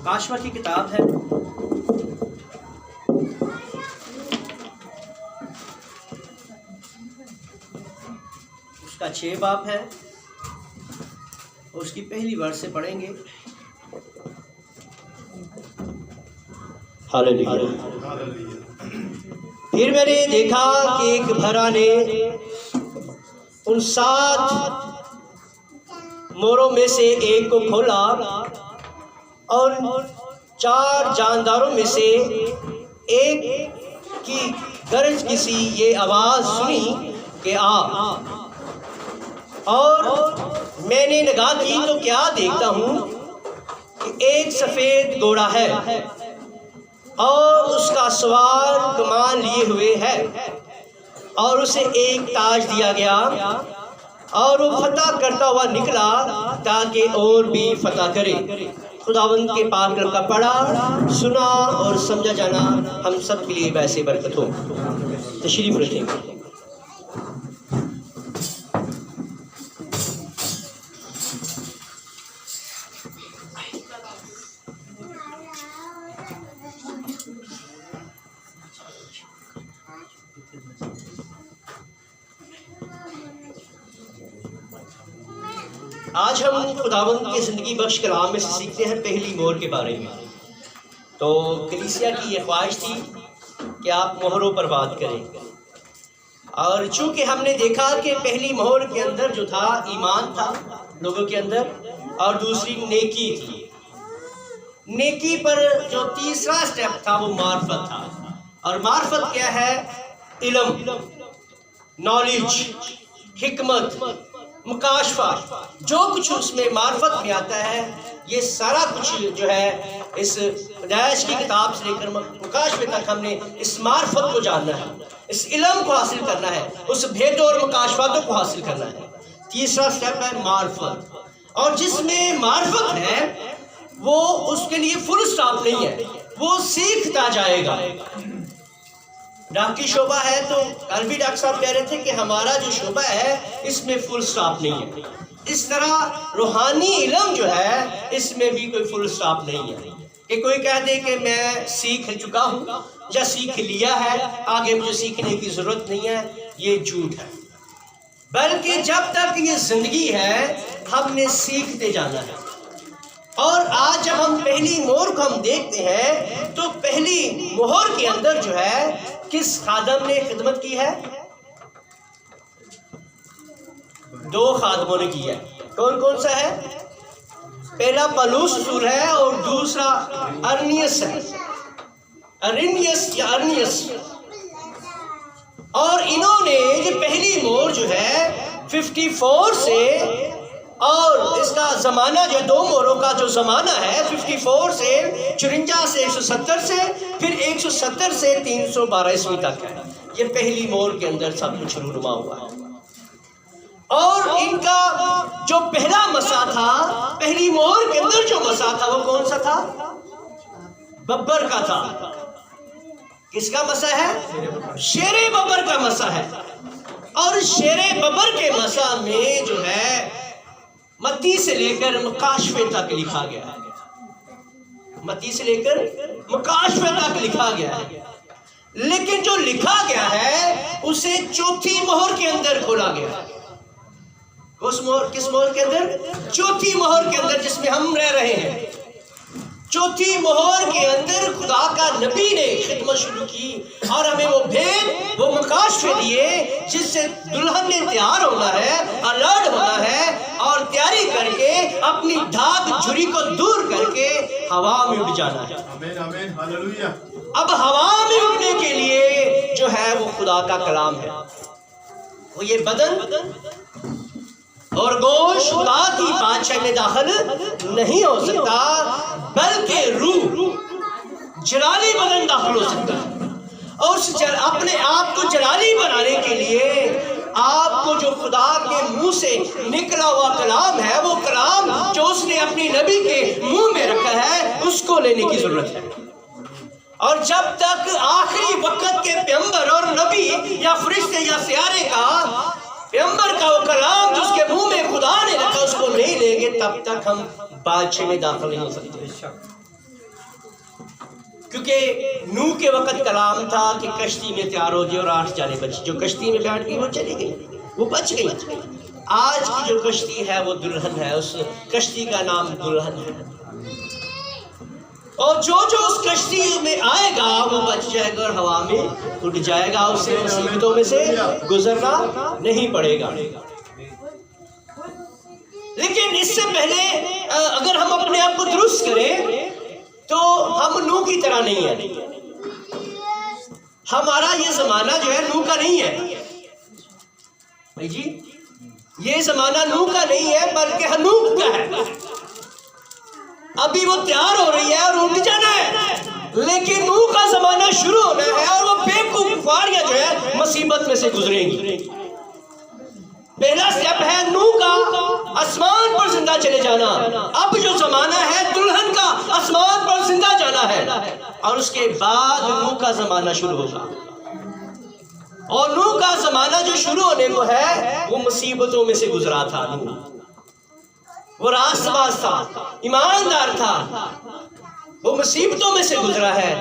مکاشفہ کی کتاب ہے، اس کا 6 باب ہے اور اس کی پہلی ورس سے پڑھیں گے۔ پھر میں نے دیکھا کہ ایک بھرا نے ان 7 موروں میں سے ایک کو کھولا اور 4 جانداروں میں سے ایک کی گرج کسی یہ آواز سنی کہ آ، اور میں نے نگاہ کی تو کیا دیکھتا ہوں کہ ایک سفید گھوڑا ہے اور اس کا سوار کمان لیے ہوئے ہے اور اسے ایک تاج دیا گیا اور وہ فتح کرتا ہوا نکلا تاکہ اور بھی فتح کرے۔ خداوند کے پاک کلام کا پڑھا، سنا اور سمجھا جانا ہم سب کے لیے ویسے برکت ہو۔ تشریف رکھیں۔ آج ہم خداوند کے زندگی بخش کلام میں سے سیکھتے ہیں پہلی مہر کے بارے میں۔ تو کلیسیا کی یہ خواہش تھی کہ آپ مہروں پر بات کریں، اور چونکہ ہم نے دیکھا کہ پہلی مہر کے اندر جو تھا ایمان تھا لوگوں کے اندر، اور دوسری نیکی تھی۔ نیکی پر جو تیسرا سٹیپ تھا وہ معرفت تھا، اور معرفت کیا ہے؟ علم، نالج، حکمت، مکاشفہ، جو کچھ اس میں معرفت میں آتا ہے، یہ سارا کچھ جو ہے اس پیدائش کی کتاب سے لے کر مکاشفے تک ہم نے اس معرفت کو جاننا ہے، اس علم کو حاصل کرنا ہے، اس بھیدوں اور مکاشفاتوں کو حاصل کرنا ہے۔ تیسرا سٹیپ ہے معرفت، اور جس میں معرفت ہے وہ اس کے لیے فل سٹاپ نہیں ہے، وہ سیکھتا جائے گا۔ ڈاکٹری شعبہ ہے تو کل بھی ڈاکٹر صاحب کہہ رہے تھے کہ ہمارا جو شعبہ ہے اس میں فل سٹاپ نہیں ہے۔ اس طرح روحانی علم جو ہے اس میں بھی کوئی فل سٹاپ نہیں ہے کہ کوئی کہہ دے کہ میں سیکھ چکا ہوں یا سیکھ لیا ہے، آگے مجھے سیکھنے کی ضرورت نہیں ہے، یہ جھوٹ ہے۔ بلکہ جب تک یہ زندگی ہے ہم نے سیکھتے جانا ہے۔ اور آج جب ہم پہلی مہر کو ہم دیکھتے ہیں تو پہلی مہر کے اندر جو ہے کس خادم نے خدمت کی ہے؟ 2 خادموں نے کی ہے۔ کون کون سا ہے؟ پہلا پالوس رسول ہے اور دوسرا ارنیس ہے، ارنیس۔ اور انہوں نے یہ پہلی مہر جو ہے 54 سے، اور اس کا زمانہ جو 2 مہروں کا جو زمانہ ہے 54 سے 54 سے 170 سے، پھر 170 سے 312 عیسوی تک ہے۔ یہ پہلی مہر کے اندر سب کچھ رونما ہوا ہے۔ اور ان کا جو پہلا مسا تھا، پہلی مہر کے اندر جو مسا تھا وہ کون سا تھا؟ ببر کا تھا۔ کس کا مسا ہے؟ شیر ببر کا مسا ہے۔ اور شیر ببر کے مسا میں جو ہے متی سے لے کر مکاشفے تک لکھا گیا ہے، متی سے لے کر مکاشفے تک لکھا گیا ہے۔ لیکن جو لکھا گیا ہے اسے چوتھی مہر کے اندر کھولا گیا ہے۔ کس مہر کے اندر؟ چوتھی مہر کے اندر، جس میں ہم رہ رہے ہیں۔ چوتھی مہر کے اندر خدا کا نبی نے خدمت شروع کی اور ہمیں وہ بھید، وہ مکاشفے دیے جس سے دلہن نے تیار ہونا ہے، الرٹ ہونا ہے، اور تیاری کر کے اپنی ڈھاک جھری کو دور کر کے ہوا میں اڑ جانا ہے۔ آمین آمین ہاللویا۔ اب ہوا میں اڑنے کے لیے جو ہے وہ خدا کا کلام ہے، وہ یہ بدن اور گوشت خدا کی بادشاہی میں داخل نہیں ہو سکتا، بلکہ روح جلالی بدن داخل ہو سکتا ہے۔ اور اپنے آپ کو جلالی بنانے کے لیے آپ کو جو خدا کے منہ سے نکلا ہوا کلام ہے، وہ کلام جو اس نے اپنی نبی کے منہ میں رکھا ہے، اس کو لینے کی ضرورت ہے۔ اور جب تک آخری وقت کے پیغمبر اور نبی یا فرشتے یا سیارے کا پیغمبر کا وہ کلام جو اس کے منہ میں خدا نے رکھا اس کو نہیں لیں گے، تب تک ہم بادشاہ میں داخل نہیں ہو سکتے۔ کیونکہ نوح کے وقت کلام تھا کہ کشتی میں تیار ہو جائے اور 8 جانیں بچی، جو کشتی میں بیٹھ گئی وہ چلی گئی، وہ بچ گئی۔ آج کی جو کشتی ہے وہ دلہن ہے، اس کشتی کا نام دلہن ہے، اور جو اس کشتی میں آئے گا وہ بچ جائے گا اور ہوا میں اڑ جائے گا، اس سے مصیبتوں میں سے گزرنا نہیں پڑے گا۔ لیکن اس سے پہلے اگر ہم اپنے آپ کو درست کریں تو ہم نوح کی طرح نہیں ہیں۔ ہمارا یہ زمانہ جو ہے نوح کا نہیں ہے بھائی جی، یہ زمانہ نوح کا نہیں ہے بلکہ حنوک کا ہے۔ ابھی وہ تیار ہو رہی ہے اور اٹھ جانا ہے، لیکن نوح کا زمانہ شروع ہونا ہے اور وہ بیوقوف کفاریاں جو ہے مصیبت میں سے گزریں گی۔ پہلا سٹیپ ہے نوح کا آسمان پر زندہ چلے جانا، اب جو زمانہ ہے دلہن کا آسمان پر زندہ جانا ہے، اور اس کے بعد نوح کا زمانہ شروع ہوگا۔ اور نوح کا زمانہ جو شروع ہونے کو ہے وہ مصیبتوں میں سے گزرا تھا۔ نوح وہ راست باز تھا، ایماندار تھا، وہ مصیبتوں میں سے گزرا ہے۔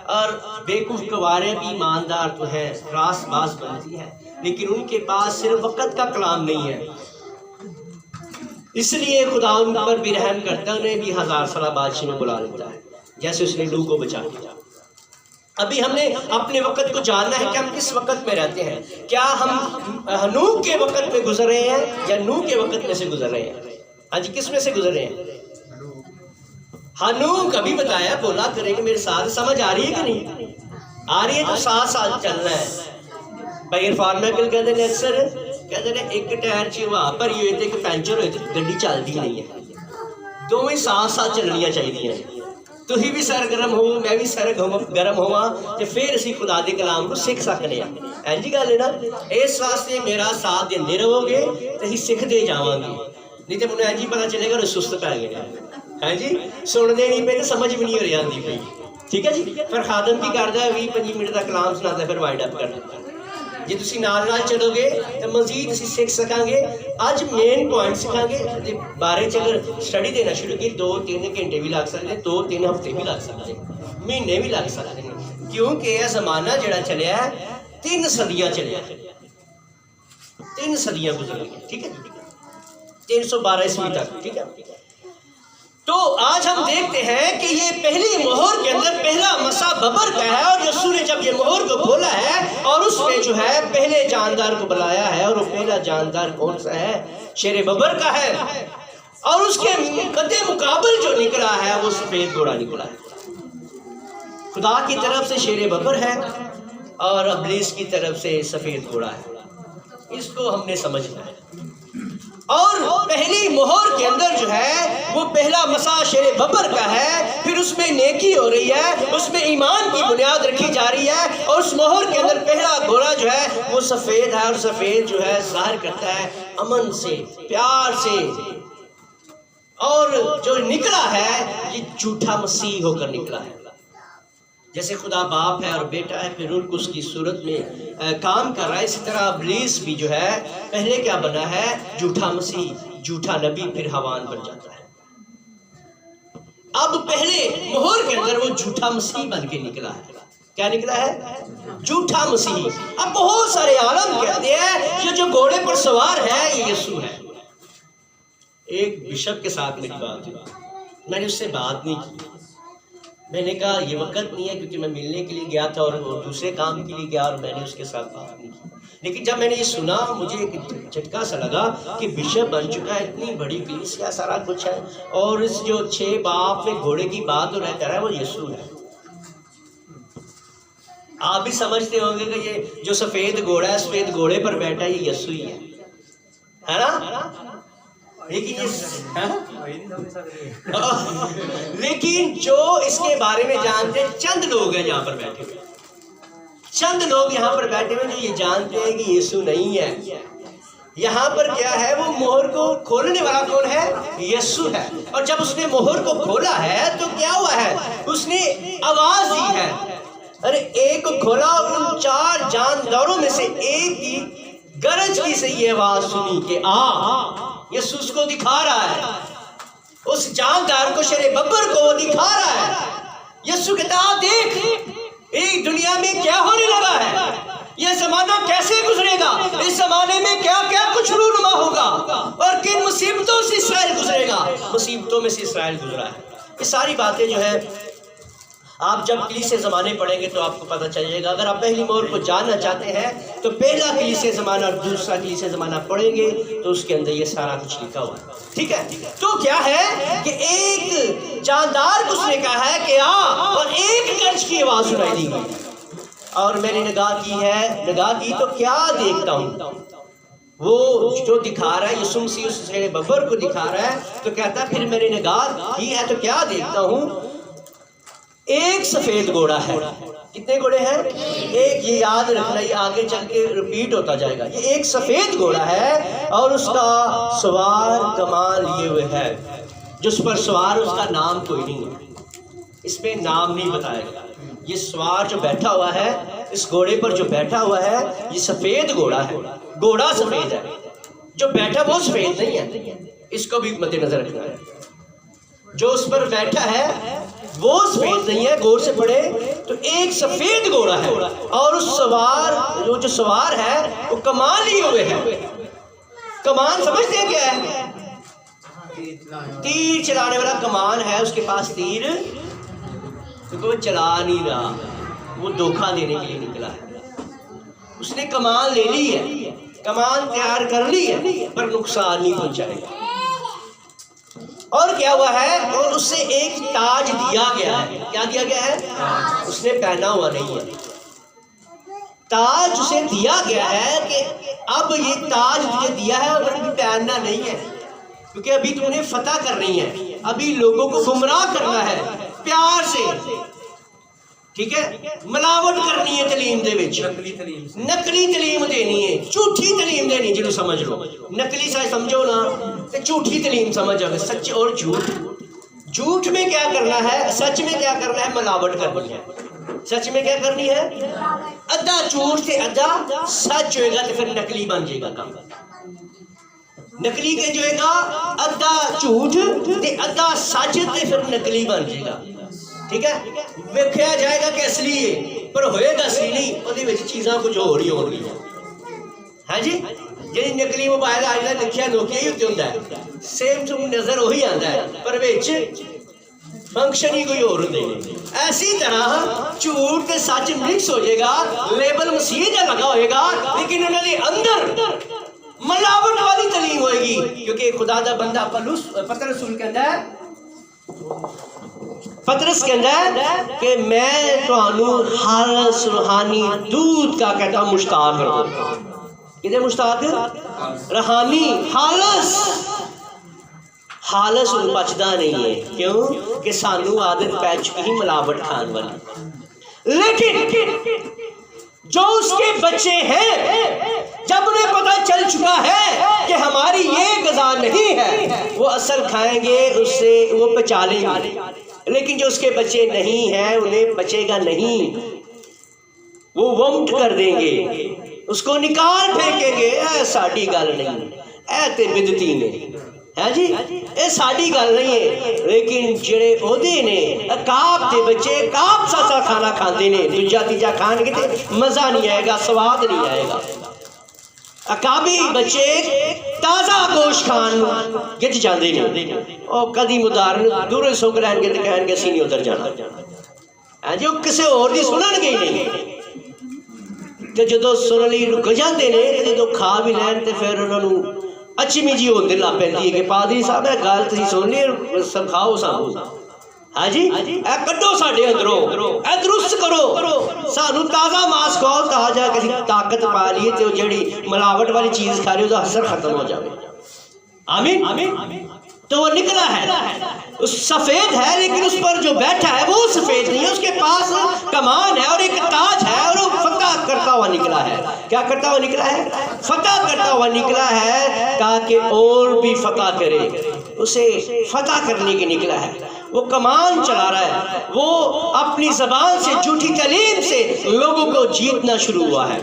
اور بیوقوف گوارے بھی ایماندار تو ہے، راست باز بنتی ہے، لیکن ان کے پاس صرف وقت کا کلام نہیں ہے، اس لیے خدا ان پر بھی رحم کرتا ہے، انہیں بھی 1000 سالہ بادشاہ میں بلا لیتا ہے، جیسے اس نے نوح کو بچا لیا۔ ابھی ہم نے اپنے وقت کو جاننا ہے کہ ہم کس وقت میں رہتے ہیں، کیا ہم نوح کے وقت میں گزر رہے ہیں یا نوح کے وقت میں سے گزر رہے ہیں؟ ہاں جی، کس میں سے گزر رہے ہیں؟ نوح کبھی بتایا، بولا کریں کہ میرے ساتھ سمجھ آ رہی ہے کہ نہیں آ رہی ہے؟ تو ساتھ چلنا ہے۔ بھائی عرفان محفل کہتے ہیں اکثر کہتے ہیں ایک ٹائر چ وہاں پر یہ ہوئے تھے کہ پینچر ہوئے تھے، گڈی چلتی نہیں ہے، دونوں ساتھ چلنیاں چاہیے۔ تو ہی بھی سرگرم ہو، میں بھی سرگرم ہوا تو پھر اسی خدا دے کلام کو سکھ سکنے ہیں۔ ایجی گل ہے نا، اس واسطے میرا ساتھ دیندے رہو گے تو ہی سکھتے جاواں گے، نہیں تو مجھے ایجی پتا چلے گا سست پی گئے ہے جی، سنتے نہیں پہ تو سمجھ بھی نہیں ہو رہی آتی پی، ٹھیک ہے جی۔ پھر خادم کی کرتا ہے 20-25 منٹ کا کلام سناتا ہے، پھر وائنڈ اپ کر دیتا ہے۔ جی تسی نال چلو گے تو مزید اسی سکھ سکاں گے۔ اج مین پوائنٹ سکھاں گے بارے چ اگر سٹڈی دینا شروع کی 2-3 گھنٹے بھی لگ سکتے، 2-3 ہفتے بھی لگ سکتے، مہینے بھی لگ سکتے ہیں، کیونکہ یہ زمانہ جڑا چلیا ہے 3 صدیاں چلیا، 3 صدیاں گزر گئی، ٹھیک ہے، 312 عیسوی تک، ٹھیک ہے۔ تو آج ہم دیکھتے ہیں کہ یہ پہلی مہر کے اندر پہلا مسا ببر کا ہے، اور یسوع نے جب یہ مہر کو کھولا ہے اور اس میں جو ہے پہلے جاندار کو بلایا ہے، اور وہ پہلا جاندار کون سا ہے؟ شیر ببر کا ہے، اور اس کے مد مقابل جو نکلا ہے وہ سفید گھوڑا نکلا ہے۔ خدا کی طرف سے شیر ببر ہے اور ابلیس کی طرف سے سفید گھوڑا ہے، اس کو ہم نے سمجھنا ہے۔ اور پہلی مہر کے اندر جو ہے وہ پہلا مسا شیر ببر کا ہے، پھر اس میں نیکی ہو رہی ہے، اس میں ایمان کی بنیاد رکھی جا رہی ہے، اور اس مہر کے اندر پہلا گھوڑا جو ہے وہ سفید ہے، اور سفید جو ہے ظاہر کرتا ہے امن سے، پیار سے، اور جو نکلا ہے یہ جھوٹا مسیح ہو کر نکلا ہے۔ جیسے خدا باپ ہے اور بیٹا ہے، پھر ان کو اس کی صورت میں کام کر رہا ہے، اسی طرح ابلیس بھی جو ہے پہلے کیا بنا ہے؟ جھوٹا مسیح، جھوٹا نبی، پھر حوان بن جاتا ہے۔ اب پہلے مہر کے اندر وہ جھوٹا مسیح بن کے نکلا ہے۔ کیا نکلا ہے؟ جھوٹا مسیح۔ اب بہت سارے عالم کہتے ہیں یہ جو گھوڑے پر سوار ہے یہ یسوع ہے۔ ایک بشپ کے ساتھ میری بات ہوئی، میں نے اس سے بات نہیں کی، میں نے کہا یہ وقت نہیں ہے، کیونکہ میں ملنے کے لیے گیا تھا اور دوسرے کام کے لیے گیا، اور میں نے اس کے ساتھ بات نہیں کی۔ لیکن جب میں نے یہ سنا مجھے ایک جھٹکا سا لگا کہ بشپ بن چکا ہے، اتنی بڑی کلیسیا، سارا کچھ ہے، اور اس جو 6 باپ میں گھوڑے کی بات ہو رہا کر رہا ہے وہ یسوع ہے۔ آپ بھی سمجھتے ہوں گے کہ یہ جو سفید گھوڑا ہے، سفید گھوڑے پر بیٹھا ہے، یہ یسوع ہی ہے نا؟ لیکن جو اس کے بارے میں جانتے ہیں چند لوگ ہیں یہاں پر بیٹھے ہوئے، چند لوگ یہاں پر بیٹھے ہوئے جو یہ جانتے ہیں کہ یسوع نہیں ہے۔ یہاں پر کیا ہے؟ وہ مہر کو کھولنے والا کون ہے؟ یسوع ہے۔ اور جب اس نے مہر کو کھولا ہے تو کیا ہوا ہے؟ اس نے آواز دی ہے، ارے ایک کو کھولا اور ان 4 جانداروں میں سے ایک کی گرج کی سے یہ آواز سنی کہ آ۔ یسوع اس کو دکھا رہا ہے، اس جاندار کو، شیر ببر کو وہ دکھا رہا ہے یسوع کہتا دیکھ ایک دنیا میں کیا ہونے لگا ہے، یہ زمانہ کیسے گزرے گا، اس زمانے میں کیا کیا کچھ رونما ہوگا اور کن مصیبتوں سے اسرائیل گزرے گا۔ مصیبتوں میں سے اسرائیل گزرا ہے۔ یہ ساری باتیں جو ہے آپ جب کلیسے زمانے پڑھیں گے تو آپ کو پتہ چلے گا۔ اگر آپ پہلی مہر کو جاننا چاہتے ہیں تو پہلا کلیسے زمانہ اور دوسرا کلیسے زمانہ پڑھیں گے تو اس کے اندر یہ سارا کچھ لکھا ہوا ہے، ٹھیک ہے۔ تو کیا ہے کہ ایک جاندار کو اس نے کہا ہے کہ اور ایک گرج کی آواز سنائی دی گئی، اور میں نے نگاہ کی تو کیا دیکھتا ہوں، وہ جو دکھا رہا ہے یسوع مسیح اس سیڑے ببر کو دکھا رہا ہے، تو کہتا پھر میں نے نگاہ کی ہے تو کیا دیکھتا ہوں، ایک سفید گھوڑا ہے۔ کتنے گھوڑے ہیں؟ ایک، یہ یاد رکھنا، یہ آگے چل کے ریپیٹ ہوتا جائے گا۔ یہ ایک سفید گھوڑا ہے اور اس کا سوار کمان لیے ہوئے ہے، جس پر سوار اس کا نام کوئی نہیں ہے، اس میں نام نہیں بتایا گیا۔ یہ سوار جو بیٹھا ہوا ہے، اس گھوڑے پر جو بیٹھا ہوا ہے یہ سفید گھوڑا ہے، گھوڑا سفید ہے، جو بیٹھا وہ سفید نہیں ہے، اس کو بھی مد نظر رکھنا ہے۔ جو اس پر بیٹھا ہے وہ سفید نہیں ہے، غور سے پڑھے تو ایک سفید گھوڑا ہے اور اس سوار جو سوار ہے وہ کمان لیے ہوئے ہے۔ کمان سمجھتے ہیں کیا ہے؟ تیر چلانے والا کمان ہے، اس کے پاس تیر، کیونکہ وہ چلا نہیں رہا، وہ دھوکہ دینے کے لیے نکلا ہے۔ اس نے کمان لے لی ہے، کمان تیار کر لی ہے، پر نقصان نہیں پہنچائے گا۔ اور کیا ہوا ہے؟ اور اس سے ایک تاج دیا گیا ہے۔ کیا دیا گیا ہے؟ اس نے پہنا ہوا نہیں ہے، تاج اسے دیا گیا ہے کہ اب یہ تاج تجھے دیا ہے اور ابھی پہننا نہیں ہے، کیونکہ ابھی تم نے فتح کرنی ہے، ابھی لوگوں کو گمراہ کرنا ہے پیار سے، ٹھیک ہے، ملاوٹ کرنی ہے تعلیم دے وچ، نقلی تعلیم دینی ہے، جھوٹھی تعلیم دینی، جنہوں سمجھ لو نقلی سائے سمجھو نا تو جھوٹھی تعلیم سمجھ جاؤ گے۔ سچ اور جھوٹ میں کیا کرنا ہے، سچ میں کیا کرنا ہے، ملاوٹ کرنی ہے۔ سچ میں کیا کرنی ہے؟ ادھا جھوٹ سے ادھا سچ ہوئے گا تو پھر نقلی بن جائے گا کام۔ نقلی کے جو ہے گا ادھا جھوٹ تے ادھا سچ تے پھر نقلی بن جائے گا، ٹھیک ہے۔ ویکھیا جائے گا کہ اصلی ہے پر ہوئے گا اصلی نہیں، وہ چیزاں کچھ ہو رہی ہو رہی ہیں، ہاں جی۔ جی نقلی موبائل آج کا لکھیا نوکیا ہی ہوتے ہوتا ہے، سیم ٹو نظر وہی آتا ہے پر وچ فنکشن ہی کوئی اور ہوتے ہیں۔ ایسی طرح جھوٹ کے سچ مکس ہو جائے گا، لیبل مسیح جا لگا ہوئے گا، لیکن انہوں نے اندر ملاوٹ والی تعلیم ہوئے گی، کیونکہ خدا دا بندہ پترس کے اندر کہ میں تانوں خالص روحانی دودھ کا کہتا ہوں مشتاق کروں۔ کدھے مشتاق؟ روحانی خالص بچدا نہیں ہے، کیوں کہ سانو عادت پہ چکی ہی ملاوٹ کھان والی۔ لیکن جو اس کے بچے ہیں، جب انہیں پتہ چل چکا ہے کہ ہماری یہ غذا نہیں ہے، وہ اصل کھائیں گے، اس سے وہ پچا لیں گے۔ لیکن جو اس کے بچے نہیں ہیں انہیں بچے گا نہیں، وہ ومٹ کر دیں گے، اس کو نکال پھینکیں گے۔ اے ساڈی گل نہیں، اے تے بدتی نے، ہے جی، اے ساڈی گل نہیں ہے۔ لیکن جڑے عہدے نے عقاب دے بچے عقاب سا کھانا کھاندے نے، دوجا تیجا کھان گے تے مزہ نہیں آئے گا، سواد نہیں آئے گا۔ عقابی بچے تازہ گوشت کھان گج جاندے نے، او کدی مدارن دورے سوک رہن گے تے کہن گے اسی نہیں ادھر جانا، ہاں جی، وہ کسے اور دی سنن گے نہیں۔ تے جدوں سن لئی رک جاندے نے، تے جدوں کھا بھی لین تے پھر انہاں نوں اچھی جی ہوندے لا پیندی ہے کہ پادری صاحب اے گل تسی سن لی، سکھاؤ سانوں، ہاں جی، اے کڈو ساڈے اندروں، اے درست کرو، سانوں تازہ ماس کھاؤ تا جا کے طاقت پا لیے تے جڑی ملاوٹ والی چیز کھا رہی ہو دا اثر ختم ہو جائے۔ آمین۔ تو وہ نکلا ہے، اس سفید ہے، لیکن اس پر جو بیٹھا ہے وہ سفید نہیں ہے، اس کے پاس کمان ہے اور ایک تاج ہے، اور وہ فتح کرتا ہوا نکلا ہے۔ کیا کرتا ہوا نکلا ہے؟ فتح کرتا ہوا نکلا ہے، تاکہ اور بھی فتح کرے، اسے فتح کرنے کے نکلا ہے۔ وہ کمان چلا رہا ہے، وہ اپنی زبان سے جھوٹی تعلیم سے لوگوں کو جیتنا شروع ہوا ہے۔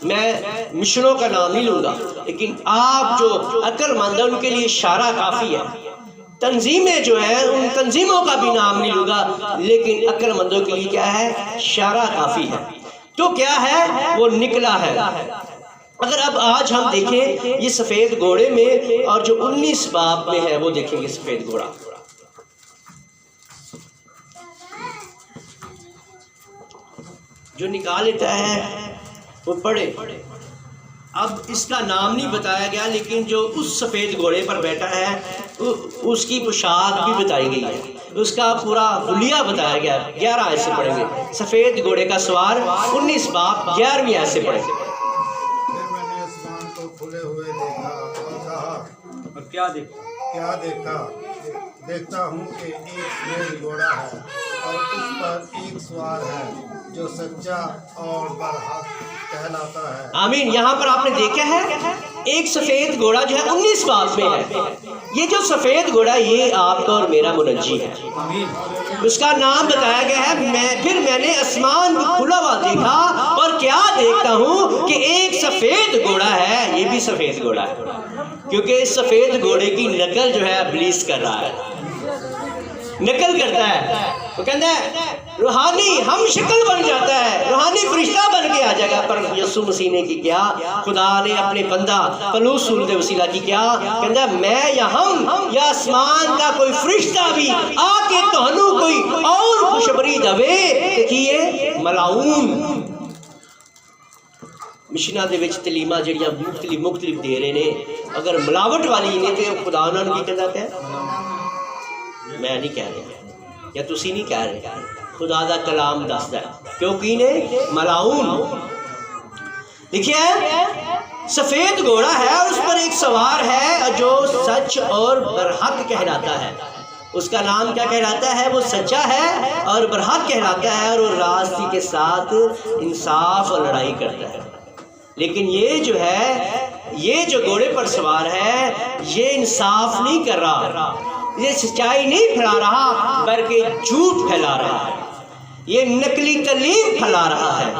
میں مشنوں کا نام نہیں لوں گا، لیکن آپ جو عقل مند ہیں ان کے لیے اشارہ کافی ہے۔ تنظیمیں جو ہیں ان تنظیموں کا بھی نام نہیں لوں گا، لیکن عقل مندوں کے لیے کیا ہے؟ اشارہ کافی ہے۔ تو کیا ہے؟ وہ نکلا ہے۔ اگر اب آج ہم دیکھیں یہ سفید گھوڑے میں، اور جو 19 باب میں ہے وہ دیکھیں گے سفید گھوڑا، جو نکال لیتا ہے وہ پڑھے۔ اب اس کا نام نہیں بتایا گیا، لیکن جو اس سفید گھوڑے پر بیٹھا ہے اس کی پوشاک بھی بتائی گئی ہے، اس کا پورا حلیہ بتایا گیا ہے۔ 11 آیت سے پڑھیں گے، سفید گھوڑے کا سوار 19 باب 11ویں آیت سے پڑھیں گے۔ پھر میں نے آسمان کو کھلے ہوئے دیکھا اور کہا، اور کیا دیکھا؟ کیا دیکھا؟ دیکھتا ہوں کہ ایک سفید گھوڑا ہے اور اس پر ایک سوار ہے جو سچا اور برحق کہلاتا ہے۔ آمین۔ یہاں پر آپ نے دیکھا ہے ایک سفید گھوڑا جو ہے 19 باب میں ہے۔ یہ جو سفید گھوڑا یہ آپ کا اور میرا منجی ہے، اس کا نام بتایا گیا ہے۔ پھر میں نے آسمان کو کھلا ہوا دیکھا اور کیا دیکھتا ہوں کہ ایک سفید گھوڑا ہے، یہ بھی سفید گھوڑا ہے، کیونکہ اس سفید گھوڑے کی نقل جو ہے ابلیس کر رہا ہے، نقل کرتا ہے۔ وہ کہتا ہے روحانی ہم شکل بن جاتا ہے، روحانی فرشتہ بن کے آ جائے گا۔ پر یسوع مسیح نے کی کیا؟ خدا نے اپنے بندہ پلوس صورت وسیلہ کی کیا؟ کہتا ہے میں یا ہم یا آسمان کا کوئی فرشتہ بھی آ کے تہنوں کوئی اور خوشبری دے کہ کیے ملاؤن۔ مشنہ دے وچ تعلیماں جڑیاں مختلف دے رہے نے، اگر ملاوٹ والی نے تے خدا انہاں نوں کی کہندا پیا؟ میں نہیں کہہ رہا یا تسی نہیں کہہ رہے، خدا دا کلام دسدا ہے، کیونکہ نے ملاؤن لکھیا ہے۔ سفید گھوڑا ہے اور اس پر ایک سوار ہے جو سچ اور برحق کہلاتا ہے۔ اس کا نام کیا کہلاتا ہے؟ وہ سچا ہے اور برحق کہلاتا ہے، اور وہ راستی کے ساتھ انصاف اور لڑائی کرتا ہے۔ لیکن یہ جو ہے، یہ جو گھوڑے پر سوار ہے، یہ انصاف نہیں کر رہا، یہ سچائی نہیں پھیلا رہا، بلکہ جھوٹ پھیلا رہا ہے، یہ نقلی تعلیم پھیلا رہا ہے،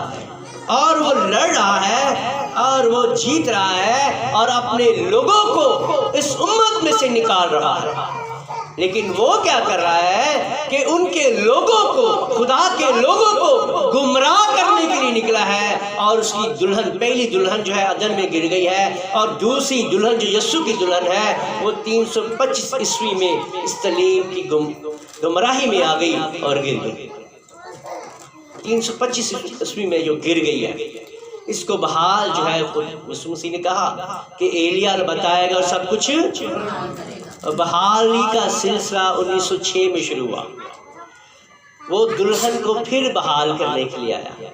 اور وہ لڑ رہا ہے اور وہ جیت رہا ہے اور اپنے لوگوں کو اس امت میں سے نکال رہا ہے۔ لیکن وہ کیا کر رہا ہے کہ ان کے لوگوں کو، خدا کے لوگوں کو گمراہ کرنے کے لیے نکلا ہے، اور اس کی دلہن، پہلی دلہن جو ہے عدن میں گر گئی ہے، اور دوسری دلہن جو یسوع کی دلہن ہے وہ 325 عیسوی میں اس تعلیم کی گمراہی میں آ گئی اور گر گئی۔ 325 عیسوی میں جو گر گئی ہے، اس کو بحال جو ہے یسوع مسیح نے کہا کہ ایلیا بتائے گا اور سب کچھ بحالی کا سلسلہ 1906 میں شروع ہوا۔ وہ دلہن کو پھر بحال کرنے کے لیے آیا،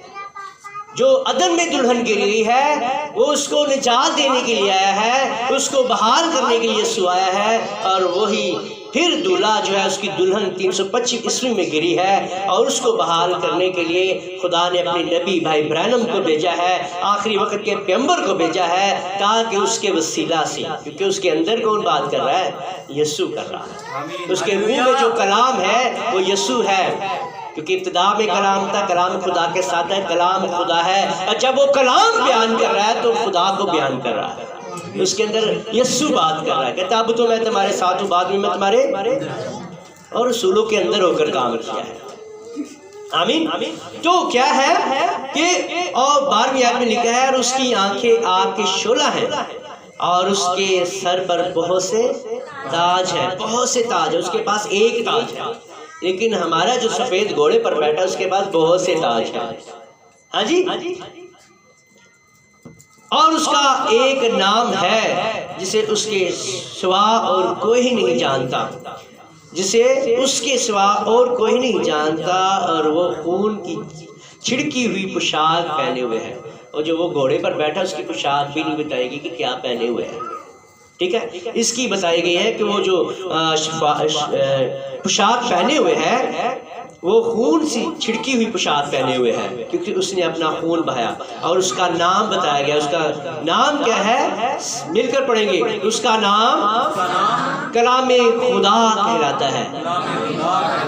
جو عدن میں دلہن گر گئی ہے وہ اس کو نجات دینے کے لیے آیا ہے، اس کو بحال کرنے کے لیے یسوع آیا ہے، اور وہی پھر دولہا جو ہے اس کی دلہن 325 عیسوی میں گری ہے، اور اس کو بحال کرنے کے لیے خدا نے اپنے نبی بھائی برانم کو بھیجا ہے، آخری وقت کے پیغمبر کو بھیجا ہے، تاکہ اس کے وسیلہ سے، کیونکہ اس کے اندر کون بات کر رہا ہے؟ یسوع کر رہا ہے، اس کے منہ میں جو کلام ہے وہ یسوع ہے، کیونکہ ابتدا میں کلام تھا، کلام خدا کے ساتھ ہے، کلام خدا ہے، اور جب وہ کلام بیان کر رہا ہے تو خدا کو بیان کر رہا ہے، اس کے اندر یسوع بات کر رہا ہے، کہتا اب تو میں تمہارے ساتھ ہوں، بعد میں میں تمہارے اور رسولوں کے اندر ہو کر کام کیا ہے۔ آمین۔ تو کیا ہے کہ اور 12ویں آیت میں لکھا ہے، اور اس کی آنکھیں آگ کے شعلہ ہیں، اور اس کے سر پر بہت سے تاج ہیں، بہت سے تاج ہیں، اس کے پاس ایک تاج ہے، لیکن ہمارا جو سفید گھوڑے پر بیٹھا اس کے پاس بہت سے تاج ہیں۔ ہاں جی، اور اس کا ایک نام ہے جسے اس کے سوا اور کوئی نہیں جانتا، جسے اس کے سوا اور کوئی نہیں جانتا، اور وہ خون کی چھڑکی ہوئی پوشاک پہنے ہوئے ہے، اور جو وہ گھوڑے پر بیٹھا اس کی پوشاک بھی نہیں بتائے گی کہ کیا پہنے ہوئے ہے، ٹھیک ہے۔ اس کی بتائی گئی ہے کہ وہ جو پوشاک پہنے ہوئے ہے وہ خون سی چھڑکی ہوئی پوشاک پہنے ہوئے ہے، کیونکہ اس نے اپنا خون بہایا، اور اس کا نام بتایا گیا۔ اس کا نام کیا ہے؟ مل کر پڑھیں گے، اس کا نام کلام خدا کہلاتا ہے۔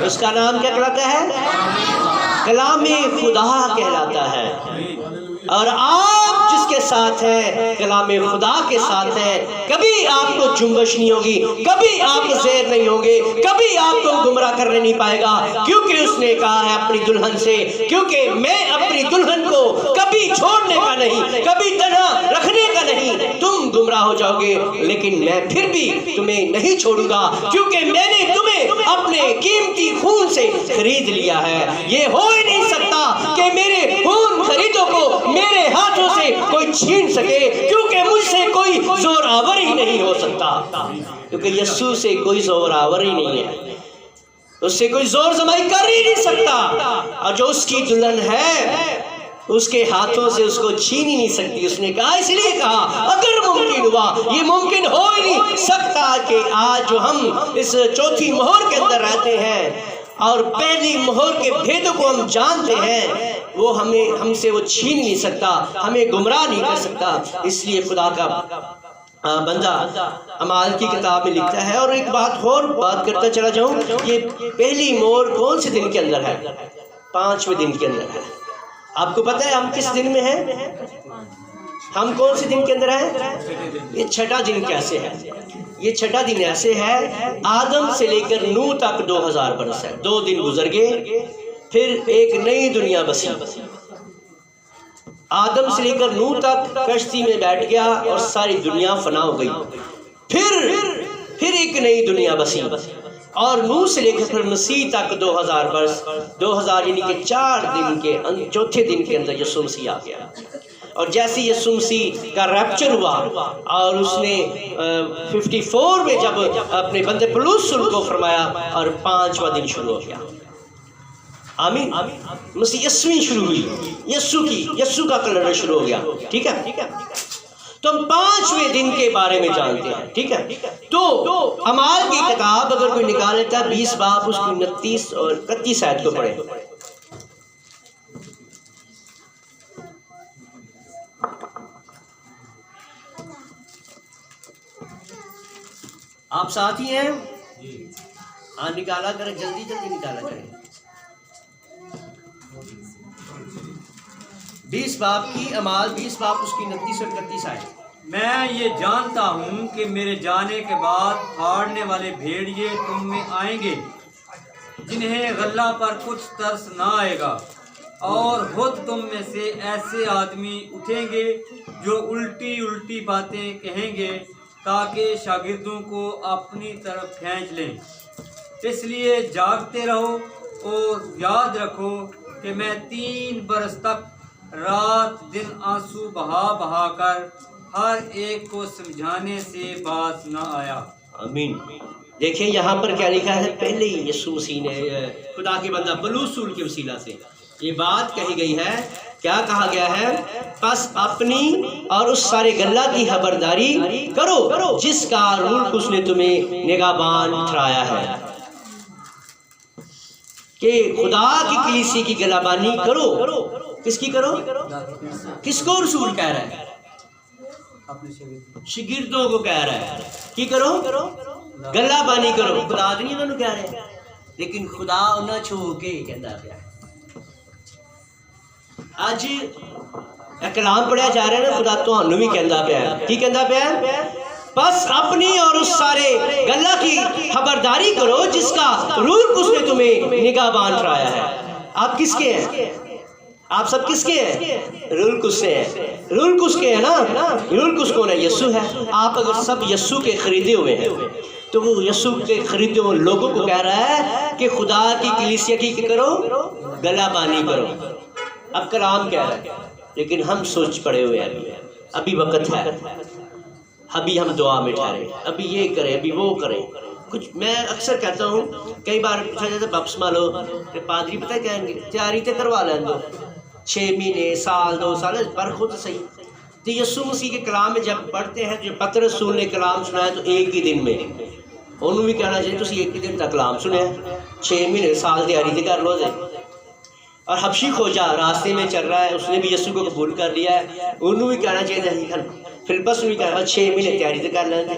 اس کا نام کیا کہلاتا ہے؟ کلام خدا کہلاتا ہے۔ اور آپ جس کے ساتھ ہے، کلام خدا کے ساتھ ہے، کبھی آپ کو جنبش نہیں ہوگی، کبھی آپ زیر نہیں ہوگے، کبھی آپ کو گمراہ کرنے نہیں پائے گا، کیونکہ اس نے کہا ہے اپنی دلہن سے، کیونکہ میں اپنی دلہن کو کبھی چھوڑنے کا نہیں، کبھی تنہا رکھنے کا نہیں۔ تم گمراہ ہو جاؤ گے لیکن میں پھر بھی تمہیں نہیں چھوڑوں گا، کیونکہ میں نے تمہیں اپنے قیمتی خون سے خرید لیا ہے۔ یہ ہو ہی نہیں سکتا کہ میرے خون خریدوں کو میرے ہاتھوں سے کوئی چھین سکے، کیونکہ مجھ سے کوئی زور آور ہی نہیں ہو سکتا، کیونکہ یسوع سے کوئی زور آور ہی نہیں ہے، اس سے کوئی زور زمائی کر ہی نہیں سکتا، اور جو اس کی دلہن ہے اس کے ہاتھوں سے اس کو چھین ہی نہیں سکتی۔ اس نے کہا، اس لیے کہا اگر ممکن ہوا، یہ ممکن ہو ہی نہیں سکتا کہ آج جو ہم اس چوتھی مہر کے اندر رہتے ہیں اور پہلی مہر کے بھیدوں کو ہم جانتے ہیں، وہ ہم سے وہ چھین نہیں سکتا، ہمیں گمراہ نہیں کر سکتا۔ اس لیے خدا کا بندہ اعمال کی کتاب میں لکھتا ہے، اور ایک بات کرتا چلا جاؤں، یہ پہلی مہر کون سے دن کے اندر ہے؟ 5ویں دن کے اندر ہے۔ آپ کو پتہ ہے ہم کس دن میں ہیں؟ ہم کون سے دن کے اندر ہیں؟ یہ چھٹا دن کیسے ہے؟ یہ چھٹا دن ایسے ہے، آدم سے لے کر نوح تک 2000 برس ہے، 2 دن گزر گئے، پھر ایک نئی دنیا بسی۔ آدم سے لے کر نوح تک کشتی میں بیٹھ گیا اور ساری دنیا فنا ہو گئی، پھر ایک نئی دنیا بسی، اور نوح سے لے کر پھر مسیح تک 2000 برس، 2000 یعنی کہ 4 دن کے چوتھے دن کے اندر یسوع مسیح آ گیا۔ اور جیسے یسوع مسیح کا ریپچر ہوا اور اس نے 54 میں جب اپنے بندے پلوس کو فرمایا، اور 5واں دن شروع ہو گیا۔ آمین، مسیح یسویں شروع ہوئی، یسوع کا کلر شروع ہو گیا، ٹھیک ہے۔ تو ہم 5ویں دن کے بارے میں جانتے ہیں، ٹھیک ہے۔ تو اعمال کی کتاب اگر کوئی نکال لیتا ہے 20 باب، اس کی 29 اور 31 آیت کو پڑھیں۔ آپ ساتھی ہیں؟ ہاں نکالا کریں، جلدی نکالا کریں۔ 20 باب کی اعمال 20 باب اس کی 29 اور 31 آئے۔ میں یہ جانتا ہوں کہ میرے جانے کے بعد پھاڑنے والے بھیڑیے تم میں آئیں گے، جنہیں غلہ پر کچھ ترس نہ آئے گا، اور خود تم میں سے ایسے آدمی اٹھیں گے جو الٹی باتیں کہیں گے تاکہ شاگردوں کو اپنی طرف کھینچ لیں۔ اس لیے جاگتے رہو اور یاد رکھو کہ میں 3 برس تک رات دن آنسو بہا کر ہر ایک کو سمجھانے سے باز نہ آیا۔ آمین۔ دیکھیں یہاں پر کیا لکھا ہے، پہلے ہی یسوع مسیح نے خدا کے بندہ بولس رسول کے وسیلہ سے یہ بات کہی گئی ہے۔ کیا کہا گیا ہے؟ پس اپنی اور اس سارے گلہ کی خبرداری کرو جس کا روح القدس نے تمہیں نگہبان ٹھہرایا ہے، کہ خدا کی کلیسیا کی گلہ بانی کرو۔ کس کی کرو؟ کس کو رسول کہہ رہا ہے؟ شاگردوں کو کہہ رہا ہے کی کرو، گلہ بانی کرو۔ خدا نہیں انہوں نے کہہ رہے ہیں، لیکن خدا انہاں چھو کے کہندا پیا۔ اج کلام پڑھیا جا رہا ہے نا، خدا تانوں بھی کہندا پیا ہے۔ کی کہندا پیا ہے؟ بس اپنی اور اس سارے گلہ کی خبرداری کرو جس کا روح القدس نے تمہیں نگہبان ٹھہرایا ہے۔ آپ کس کے ہیں؟ آپ سب کس کے ہیں؟ روح القدس سے ہیں۔ روح القدس کے ہیں نا؟ روح القدس کون ہے؟ یسوع ہے۔ آپ اگر سب یسوع کے خریدے ہوئے ہیں تو وہ یسوع کے خریدے ہوئے لوگوں کو کہہ رہا ہے کہ خدا کی کلیسیا کی کرو، گلہ بانی کرو۔ اب کلام کہہ رہا ہے، لیکن ہم سوچ پڑے ہوئے ہیں، ابھی وقت ہے، ابھی ہم دعا میں ٹھہرے، ابھی یہ کریں، ابھی وہ کریں۔ کچھ میں اکثر کہتا ہوں، کئی بار پوچھا جاتا ہے بپتسمہ لو، کہ پادری پتہ کہیں گے تیاری تے کروا لیں دو، 6 مہینے، سال، 2 سال پر خود صحیح۔ تو یسوع مسیح کے کلام میں جب پڑھتے ہیں، جو پطرس رسول نے کلام سنایا تو ایک ہی دن میں، انہوں بھی کہنا چاہیے تسی ایک ہی دن تک کلام سنیا، 6 مہینے سال تیاری تے کر لو دے۔ اور حبشی کھوجا راستے میں چل رہا ہے، اس نے بھی یسوع کو قبول کر لیا ہے، انہوں بھی کہنا چاہیے، فلپس بھی کہا 6 مہینے تیاری تے کر لیں گے۔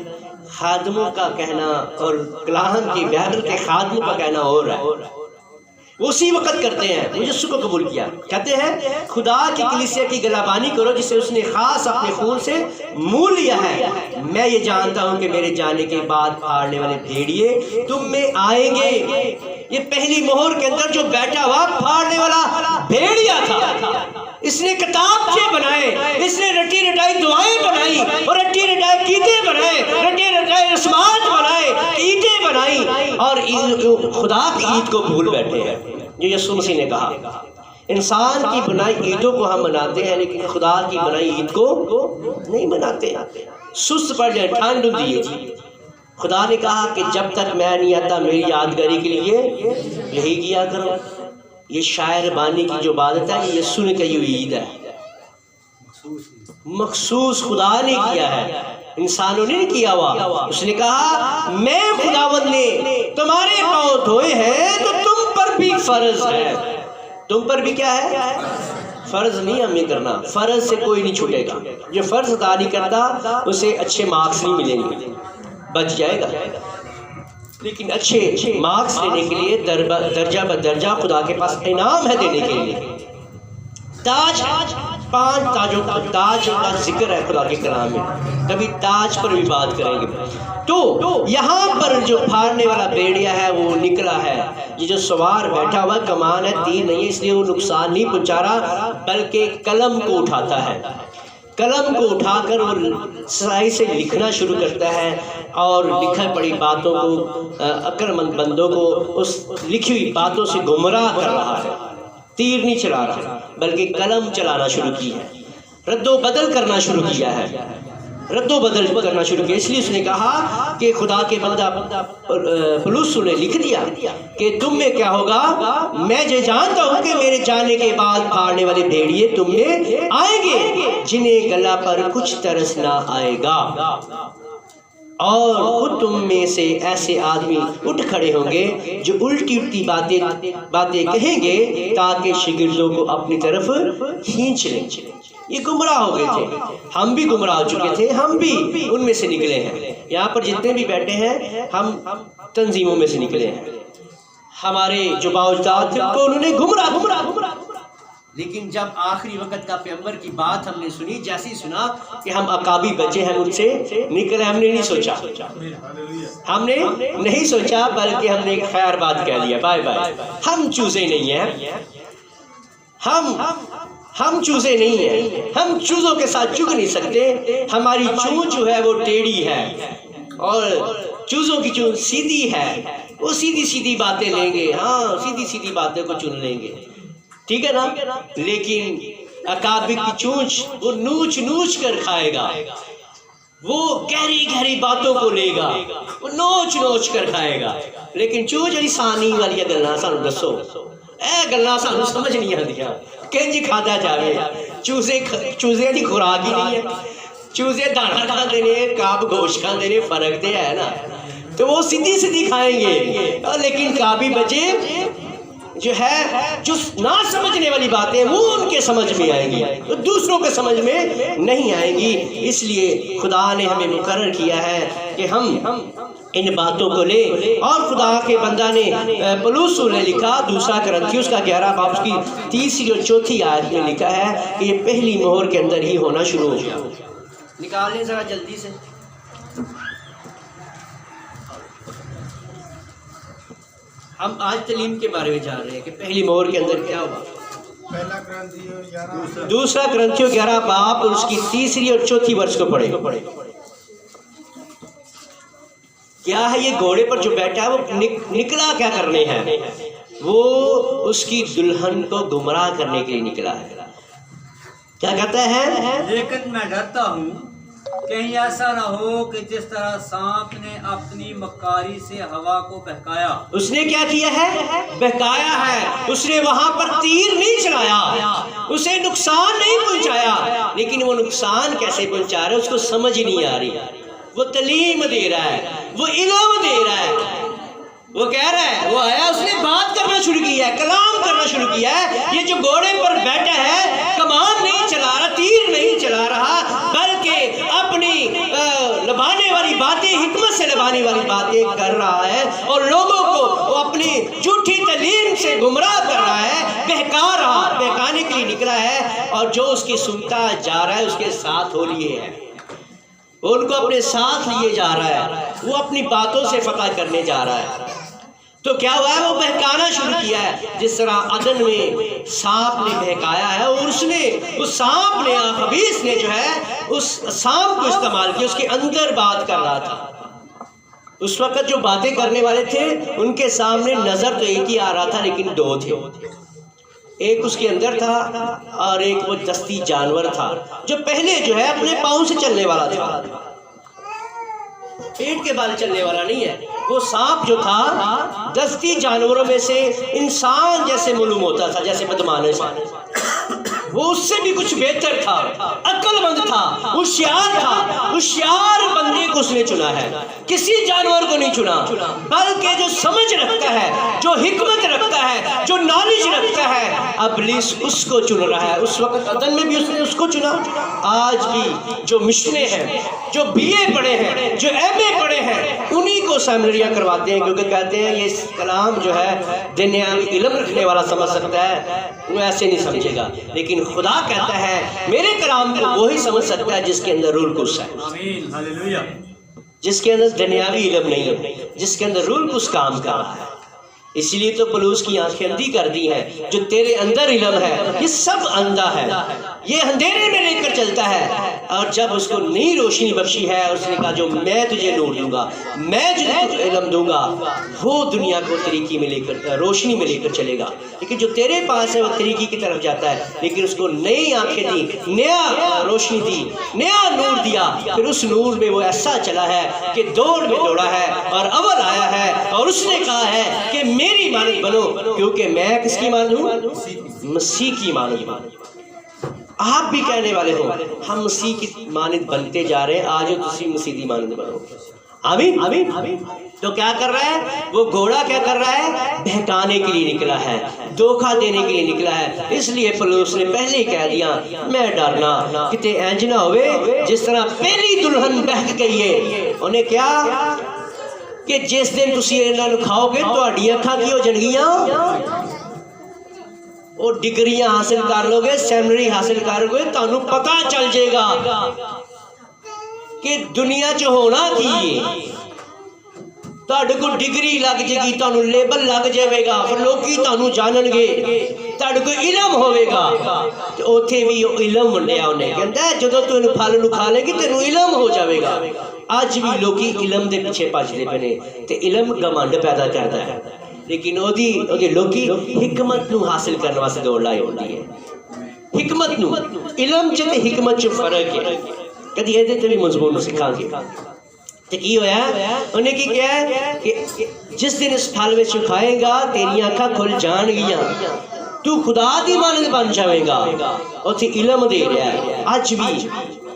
خادموں کا کہنا اور کلام کی بائبل کے خادموں کا کہنا ہو رہا ہے، وہ اسی وقت کرتے ہیں مجسم کو قبول کیا. کہتے ہیں خدا کی کلیسیا کی گلابانی کرو جسے اس نے خاص اپنے خون سے مول لیا ہے. میں یہ جانتا ہوں کہ میرے جانے کے بعد پھاڑنے والے بھیڑیے تم میں آئیں گے. یہ پہلی مہر کے اندر جو بیٹھا ہوا پھاڑنے والا بھیڑیا تھا، اس نے کتابچے بنائے، اس نے رٹی رٹائی دعائیں بنائی اور رٹی رٹائی قیدے بنائے، رٹی رٹائی رسمات بنائے، عیدیں بنائی اور خدا کی عید کو بھول بیٹھے ہیں. جو یسوع مسیح نے کہا انسان کی بنائی عیدوں کو ہم مناتے ہیں لیکن خدا کی بنائی عید کو نہیں مناتے. سست پڑ جائے ٹھنڈ دیے جی. خدا نے کہا کہ جب تک میں نہیں آتا میری یادگاری کے لیے یہی کیا کرو. یہ شاعر بانی کی جو عبادت ہے یہ یسوع نے کہی ہوئی عید ہے، مخصوص خدا نے کیا ہے، انسانوں نے نہیں کیا ہوا. اس نے کہا میں خداوند نے تمہارے پاؤں دھوئے ہیں تو تم پر بھی فرض ہے. تم پر بھی کیا ہے؟ فرض نہیں ہمیں کرنا. فرض سے کوئی نہیں چھوٹے گا. جو فرض ادا نہیں کرتا اسے اچھے مارکس نہیں ملیں گے، بچ جائے گا. لیکن اچھے مارکس لینے کے لیے درجہ بدرجہ خدا کے پاس انعام ہے دینے کے لیے. تاج، 5 تاجوں کا تاج کا ذکر ہے خدا کے کلام میں، کبھی تاج پر بھی بات کریں گے. تو یہاں پر جو پھاڑنے والا بھیڑیا ہے وہ نکلا ہے. یہ جو سوار بیٹھا ہوا کمان ہے، تیر نہیں ہے، اس لیے وہ نقصان نہیں پہنچا رہا بلکہ قلم کو اٹھاتا ہے. قلم کو اٹھا کر وہ سرائی سے لکھنا شروع کرتا ہے اور لکھا پڑی باتوں کو، عقل مند بندوں کو اس لکھی ہوئی باتوں سے گمراہ کر رہا ہے. تیر نہیں چلا رہا بلکہ قلم چلانا شروع کی ہے، رد و بدل کرنا شروع کیا ہے، رد و بدل کرنا شروع کیا. اس لیے اس نے کہا کہ خدا کے بندہ پولس نے لکھ دیا کہ تم میں کیا ہوگا، میں یہ جانتا ہوں کہ میرے جانے کے بعد پھاڑنے والے بھیڑیے تم میں آئیں گے جنہیں گلا پر کچھ ترس نہ آئے گا، اور خود تم میں سے ایسے آدمی اٹھ کھڑے ہوں گے جو الٹی الٹی باتیں کہیں گے تاکہ شاگردوں کو اپنی طرف کھینچ لیں. یہ گمراہ ہو گئے تھے، ہم بھی گمراہ ہو چکے تھے، ہم بھی ان میں سے نکلے ہیں. یہاں پر جتنے بھی بیٹھے ہیں ہم تنظیموں میں سے نکلے ہیں. ہمارے جو باوجداد تھے کو انہوں نے گمراہ. لیکن جب آخری وقت کا پیغمبر کی بات ہم نے سنی، جیسے ہی سنا کہ ہم عقابی بچے ہیں ان سے نکلے، ہم نے نہیں سوچا، ہم نے نہیں سوچا بلکہ ہم نے ایک خیر بات کہہ دیا، بائے بائے. ہم چوزے نہیں ہیں، ہم چوزے نہیں ہیں، ہم چوزوں کے ساتھ چگ نہیں سکتے. ہماری چونچ جو ہے وہ ٹیڑھی ہے اور چوزوں کی چونچ سیدھی ہے. وہ سیدھی سیدھی باتیں لیں گے، ہاں سیدھی سیدھی باتیں کو چن لیں گے، ٹھیک ہے نا. لیکن عقابی کی چونچ وہ نوچ نوچ کر کھائے گا، وہ گہری گہری باتوں کو لے گا، وہ نوچ نوچ کر کھائے گا. لیکن چونچ انسانی والی گلاں سانو دسو، اے گلاں سانو سمجھ نہیں آندیاں، کنج کھادا جاوے. چوزے دی خوراک ہی نہیں ہے. چوزے دانا کھاندے نے، کاب گوشت کھاندے نے، فرق تے ہے نا. تو وہ سیدھی سیدھی کھائیں گے، لیکن کابی بچے جو ہے جو نہ سمجھنے والی باتیں وہ ان کے سمجھ میں آئیں گی، تو دوسروں کے سمجھ میں نہیں آئیں گی. اس لیے خدا نے ہمیں مقرر کیا ہے کہ ہم ان باتوں کو لے. اور خدا کے بندہ نے پولس نے لکھا 2 کرنتھیوس کا 11 باب کی 3 اور 4 آیت میں لکھا ہے کہ یہ پہلی مہر کے اندر ہی ہونا شروع ہو گیا. نکال لیں ذرا جلدی سے. ہم آج تعلیم کے بارے میں جان رہے ہیں کہ پہلی مہر کے اندر کیا ہوا. 2 کرنتھیوں 11 باب اور اس کی 3 اور 4 ورس کو پڑھے. کیا ہے یہ گھوڑے پر جو بیٹھا ہے وہ نکلا کیا کرنے ہیں؟ وہ اس کی دلہن کو گمراہ کرنے کے لیے نکلا ہے. کیا کہتا ہے؟ لیکن میں ڈرتا ہوں کہیں ایسا نہ ہو کہ جس طرح سانپ نے اپنی مکاری سے ہوا کو بہکایا. اس نے کیا کیا ہے؟ بہکایا ہے. اس نے وہاں پر تیر نہیں چلایا، اسے نقصان نہیں پہنچایا. لیکن وہ نقصان کیسے پہنچا رہا ہے اس کو سمجھ نہیں آ رہی. وہ تعلیم دے رہا ہے، وہ علم دے رہا ہے، وہ کہہ رہا ہے، وہ آیا اس نے بات کرنا شروع کیا ہے، کلام کرنا شروع کیا ہے. یہ جو گھوڑے پر بیٹھا ہے کمان نہیں چلا رہا، تیر نہیں چلا رہا، بلکہ اپنی لبانے والی بات باتیں حکمت سے لبانے والی باتیں کر رہا ہے اور لوگوں کو وہ اپنی جھوٹی تعلیم سے گمراہ کر رہا ہے، بہکانے کے لیے نکلا ہے، اور جو اس کی سنتا جا رہا ہے اس کے ساتھ ہو لیے ہیں، وہ ان کو اپنے ساتھ لیے جا رہا ہے، وہ اپنی باتوں سے فتح کرنے جا رہا ہے۔ تو کیا ہوا ہے؟ وہ بہکانا شروع کیا ہے، جس طرح عدن میں سانپ نے بہکایا ہے، اور اس سانپ نے، خبیث نے جو ہے اس سانپ کو استعمال کیا، اس کے اندر بات کر رہا تھا۔ اس وقت جو باتیں کرنے والے تھے ان کے سامنے نظر تو ایک ہی آ رہا تھا، لیکن دو تھے، ایک اس کے اندر تھا اور ایک وہ دستی جانور تھا جو پہلے جو ہے اپنے پاؤں سے چلنے والا تھا، پیٹ کے بال چلنے والا نہیں ہے۔ وہ سانپ جو تھا دستی جانوروں میں سے انسان جیسے معلوم ہوتا تھا، جیسے بدمانش، وہ اس سے بھی کچھ بہتر تھا، عقل مند تھا، ہوشیار تھا۔ ہوشیار بندے کو اس نے چنا ہے، کسی جانور کو نہیں چنا، بلکہ جو سمجھ رکھتا ہے، جو حکمت رکھتا ہے، جو نالج رکھتا ہے، ابلیس اس کو چن رہا ہے۔ اس وقت عدن میں بھی اس نے اس کو چنا۔ آج بھی جو مشنے ہیں، جو BA پڑھے ہیں، جو MA پڑھے ہیں، انہی کو سیمنریاں کرواتے ہیں، کیونکہ کہتے ہیں یہ کلام جو ہے دنیاوی علم رکھنے والا سمجھ سکتا ہے، وہ ایسے نہیں سمجھے گا، لیکن خدا کہتا ہے میرے کلام کو وہی سمجھ سکتا ہے جس کے اندر روح القدس ہے، آمین، ہاللویہ، جس کے اندر دنیاوی علم نہیں ہے، جس کے اندر روح القدس کام کر رہا ہے۔ اسی لیے تو پولس کی آنکھیں اندھی کر دی ہیں، جو تیرے اندر علم ہے یہ سب اندھا ہے، یہ اندھیرے میں لے کر چلتا ہے۔ اور جب اس کو نئی روشنی بخشی ہے، اس نے کہا جو میں تجھے نور دوں گا، میں تجھے علم دوں گا، وہ دنیا کو طریقی میں لے کر، روشنی میں لے کر چلے گا۔ لیکن جو تیرے پاس ہے وہ طریقی کی طرف جاتا ہے، لیکن اس کو نئی آنکھیں دی، نیا روشنی دی، نیا نور دیا، پھر اس نور میں وہ ایسا چلا ہے کہ دوڑ میں دوڑا ہے اور اول آیا ہے، اور اس نے کہا ہے کہ میری مانند بنو، کیونکہ میں کس کی مانند ہوں؟ مسیح کی مانند ہوں۔ آپ بھی کہنے والے ہو ہم مسیح کی مانند بنتے جا رہے ہیں، آج تسی مسیح کی مانند بنو۔ آمین آمین۔ تو کیا کر رہا ہے وہ گھوڑا؟ کیا کر رہا ہے؟ بہکانے کے لیے نکلا ہے، دھوکہ دینے کے لیے نکلا ہے۔ اس لیے پولس نے پہلے ہی کہہ دیا میں ڈرنا کتے انج نہ ہوئے جس طرح پہلی دلہن بہک گئی ہے، انہیں کیا کہ جس دن تسی انہاں نوں کھاؤ گے تہاڈی اکھاں کی ہو جانگیاں، اور ڈگریاں حاصل کر لو گے، سیمنری حاصل کر لو گے، تانوں پتہ چل جائے گا کہ دنیا چ ہونا کی ہے۔ تہاڈے کو ڈگری لگ جائے گی، تانوں لیبل لگ جائے گا، پھر لوکی تانوں جانن گے، تہاڈے کو علم ہوے گا۔ تے اوتھے بھی علم ونڈیا انہیں، کہندا ہے جدوں تو اینوں پھل نوں کھا لے گی تینوں علم ہو جاوے گا۔ اج بھی لوکی علم دے پیچھے بھجدے پے نے، تے علم گھمنڈ پیدا کردا ہے، لیکن اودی لوکی حکمت نو حاصل کرنے واسطے دوڑ لائی ہوندی ہے۔ حکمت نو، علم چ تے حکمت چ فرق ہے۔ کدی یہ تے بھی مضمون سکھاں گے۔ تے کی ہویا؟ انہیں کی کیا ہے کہ جس دن اس پھل وچ کھائے گا تیری آنکھاں کھل جان گیاں، تو خدا دی مانند بن جاوے گا۔ اوتھے علم دے رہا ہے۔ اج بھی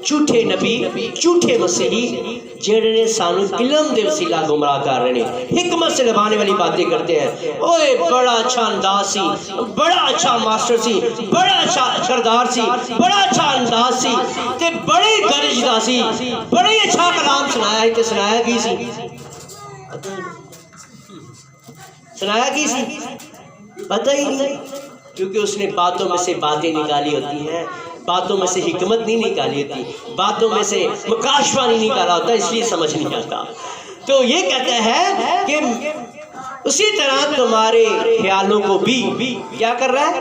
جھوٹے نبی، جھوٹے مسیحی جڑے نے سانو علم دے وسیلہ گمراہ کر رہے ہیں، حکمت سے لبانے والی باتیں کرتے ہیں۔ اوئے بڑا اچھا انداز سی، بڑا اچھا ماسٹر سی، بڑا اچھا کردار سی، بڑا اچھا انداز سی، تے بڑے گرجدا سی، بڑے اچھا کلام سنایا ہے، تے سنایا کی سی؟ سنایا کی سی؟ پتہ ہی نہیں، کیونکہ اس نے باتوں میں سے باتیں نکالی ہوتی ہیں، باتوں میں سے حکمت نہیں نکالی ہوتی، باتوں میں سے مکاشفہ نہیں نکالا ہوتا، اس لیے سمجھ نہیں آتا۔ تو یہ کہتا ہے کہ اسی طرح تمہارے خیالوں کو بھی کیا کر رہا ہے؟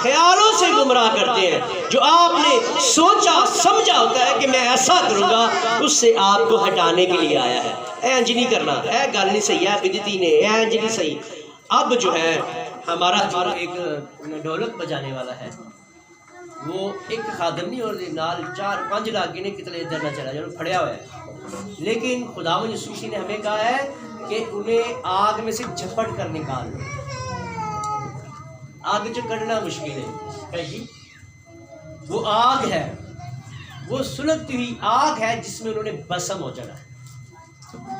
خیالوں سے گمراہ کرتے ہیں۔ جو آپ نے سوچا سمجھا ہوتا ہے کہ میں ایسا کروں گا، اس سے آپ کو ہٹانے کے لیے آیا ہے۔ اے انج نہیں کرنا، اے گل نہیں صحیح ہے بدعتی نے، اے انج نہیں صحیح۔ اب جو ہے ہمارا جو ایک ڈھولک بجانے والا ہے، وہ ایک خادم نہیں، اور نال 4-5 لاکھ نے کتنے ادھر نہ چلا جائے، پھڑیا ہوا ہے۔ لیکن خداوند یسوع مسیح نے ہمیں کہا ہے کہ انہیں آگ میں سے جھپٹ کر نکال دو۔ آگ جو کڑنا مشکل ہے جی، وہ آگ ہے، وہ سلگتی ہوئی آگ ہے جس میں انہوں نے بسم ہو جانا ہے۔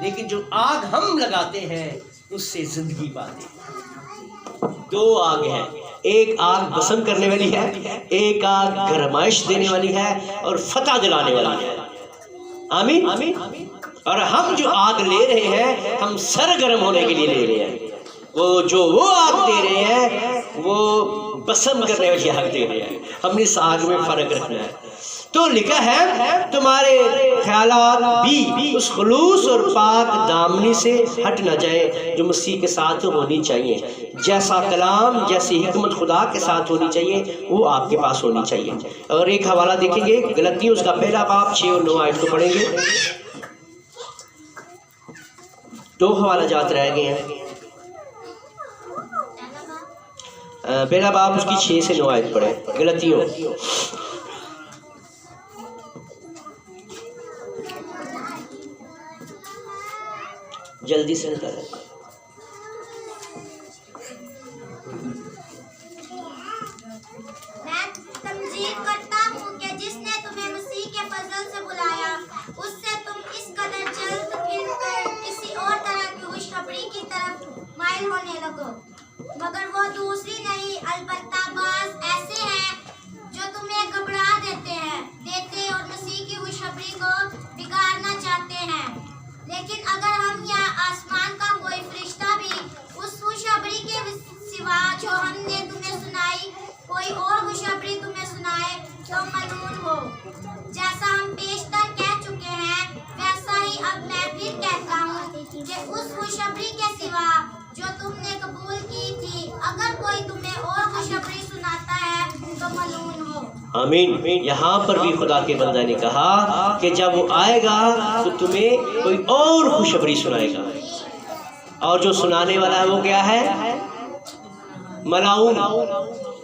لیکن جو آگ ہم لگاتے ہیں اس سے زندگی پاتے ہیں۔ دو آگ ہیں، ایک آگ بسم کرنے والی ہے، ایک آگ گرمائش دینے والی ہے اور فتح دلانے والی ہے۔ آمین. اور ہم جو آگ لے رہے ہیں ہم سرگرم ہونے کے لیے لے رہے ہیں. وہ آگ دے رہے ہیں وہ بسم کرنے والی آگ دے رہے ہیں. ہم نے اس آگ میں فرق رکھنا ہے. تو لکھا ہے تمہارے خیالات بھی اس خلوص اور پاک دامنی سے ہٹ نہ جائے جو مسیح کے ساتھ ہونی چاہیے. جیسا کلام جیسی حکمت خدا کے ساتھ ہونی چاہیے وہ آپ کے پاس ہونی چاہیے. اور ایک حوالہ دیکھیں گے غلطیوں اس کا پہلا باب 6 اور 9 آیت کو پڑھیں گے. 2 حوالہ جات رہ گئے ہیں. پہلا باب اس کی 6 سے 9 آیت پڑھیں. غلطیوں جلدی سے نکالیں. میں تمجید کرتا ہوں کہ جس نے تمہیں مسیح کے فضل سے بلایا اس سے تم اس قدر جلد پھر کر کسی اور طرح کی خوشخبری کی طرف مائل ہونے لگو. مگر وہ دوسری نہیں البتہ بعض ایسے ہیں جو تمہیں گھبرا دیتے اور مسیح کی خوشخبری کو بگاڑنا چاہتے ہیں. لیکن اگر ہم یا آسمان کا کوئی فرشتہ بھی اس خوشخبری کے سوا جو ہم نے تمہیں سنائی کوئی اور خوشخبری تمہیں سنائے تو ملعون ہو. جیسا ہم بیشتر کہہ چکے ہیں ویسا ہی اب میں پھر کہتا ہوں کہ اس خوشخبری کے سوا جو تم نے قبول کی تھی اگر کوئی تمہیں اور خوشخبری سناتا ہے تو ملعون ہو. آمین. یہاں پر بھی خدا کے بندہ نے کہا کہ جب وہ آئے گا تو تمہیں کوئی اور خوشخبری سنائے گا اور جو سنانے والا ہے وہ کیا ہے؟ ملعون.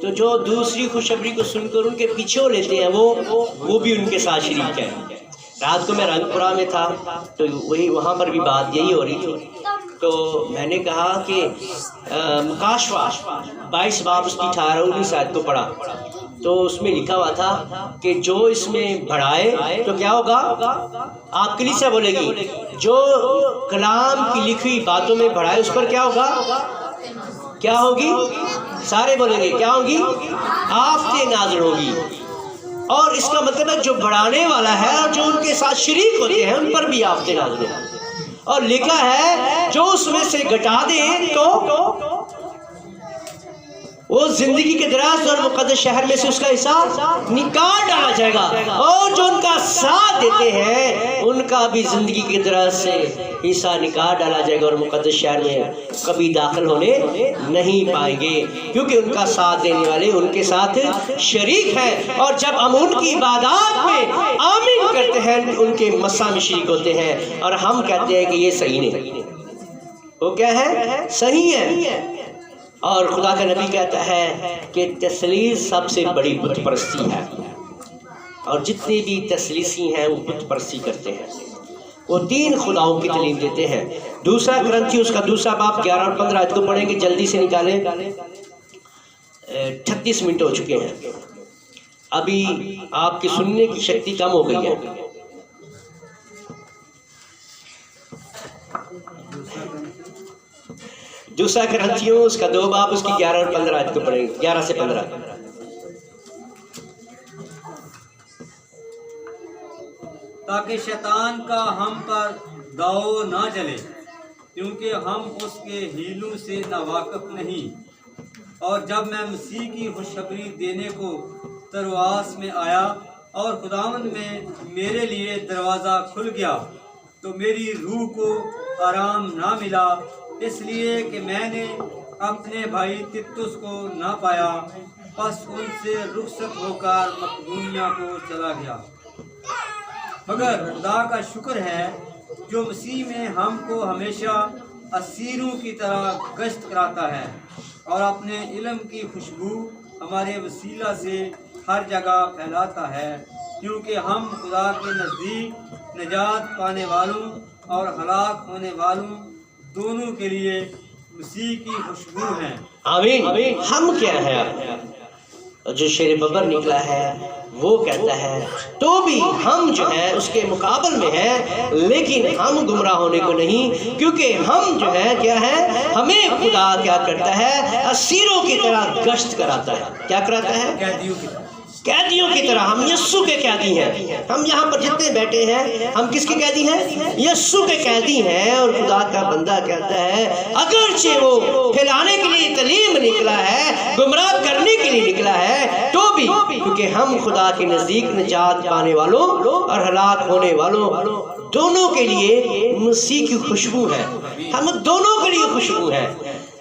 تو جو دوسری خوشخبری کو سن کر ان کے پیچھے لیتے ہیں وہ بھی ان کے ساتھ شریک ہے. رات کو میں رنگ پورہ میں تھا تو وہاں پر بھی بات یہی ہو رہی تھی. تو میں نے کہا کہ مکاشفہ 22 باب اس کی 18-19 آیت کو پڑھا تو اس میں لکھا ہوا تھا کہ جو اس میں بڑھائے تو کیا ہوگا؟ آپ کلیسیا بولے گی جو کلام کی لکھی ہوئی باتوں میں بڑھائے اس پر کیا ہوگا؟ کیا ہوگی؟ سارے بولیں گے کیا ہوگی؟ آفتے نازل ہوگی. اور اس کا مطلب ہے جو بڑھانے والا ہے اور جو ان کے ساتھ شریک ہوتے ہیں ان پر بھی آفتے نازل ہوگی. اور لکھا ہے جو اس میں سے گھٹا دیں تو وہ زندگی کے دراز اور مقدس شہر میں سے اس کا حصہ نکال ڈالا جائے گا. اور جو ان کا ساتھ دیتے ہیں ان کا بھی زندگی کے دراز سے حصہ نکال ڈالا جائے گا اور مقدس شہر میں کبھی داخل ہونے نہیں پائیں گے کیونکہ ان کا ساتھ دینے والے ان کے ساتھ شریک ہیں. اور جب ہم ان کی عبادات میں آمین کرتے ہیں ان کے مسا میں شریک ہوتے ہیں اور ہم کہتے ہیں کہ یہ صحیح نہیں. وہ کیا ہے؟ صحیح ہے. اور خدا کا نبی کہتا ہے کہ تثلیث سب سے بڑی بت پرستی ہے اور جتنے بھی تثلیثی ہیں وہ بت پرستی کرتے ہیں. وہ 3 خداؤں کی تعلیم دیتے ہیں. 2 کرنتھی اس کا 2 باب 11 اور 15 آیت کو پڑھیں گے. جلدی سے نکالیں. 38 منٹ ہو چکے ہیں. ابھی آپ کی سننے کی شکتی کم ہو گئی ہے. دوسرا کرنتھیوں اس کا 2 باب اس کی 11 اور 15 آیت کو پڑھیں گے. 11 سے 15. تاکہ شیطان کا ہم پر داؤ نہ چلے کیونکہ ہم اس کے ہیلوں سے ناواقف نہیں. اور جب میں مسیح کی خوشخبری دینے کو ترواس میں آیا اور خداوند میں میرے لیے دروازہ کھل گیا تو میری روح کو آرام نہ ملا اس لیے کہ میں نے اپنے بھائی تیتس کو نہ پایا. پس ان سے رخصت ہو کر مقدونیہ کو چلا گیا. مگر خدا کا شکر ہے جو مسیح میں ہم کو ہمیشہ اسیروں کی طرح گشت کراتا ہے اور اپنے علم کی خوشبو ہمارے وسیلہ سے ہر جگہ پھیلاتا ہے کیونکہ ہم خدا کے نزدیک نجات پانے والوں اور ہلاک ہونے والوں دونوں کے لیے مسیح کی خوشبو ہیں. آمین. ہم کیا ہے؟ جو شیر ببر نکلا ہے وہ کہتا ہے تو بھی ہم جو ہے اس کے مقابل میں ہیں لیکن ہم گمراہ ہونے کو نہیں کیونکہ ہم جو ہے کیا ہے ہمیں خدا کیا کرتا ہے اسیروں کی طرح گشت کراتا ہے. کیا کراتا ہے؟ قیدیوں کی طرح. قیدیوں کی طرح، ہم یسوع کے قیدی ہیں. ہم یہاں پر جتنے بیٹھے ہیں ہم کس کے قیدی ہیں؟ یسوع کے قیدی ہیں. اور خدا کا بندہ کہتا ہے اگرچہ وہ پھیلانے کے لیے تعلیم نکلا ہے، گمراہ کرنے کے لیے نکلا ہے، تو بھی کیونکہ ہم خدا کے نزدیک نجات پانے والوں اور ہلاک ہونے والوں دونوں کے لیے مسیح کی خوشبو ہے. ہم دونوں کے لیے خوشبو ہے،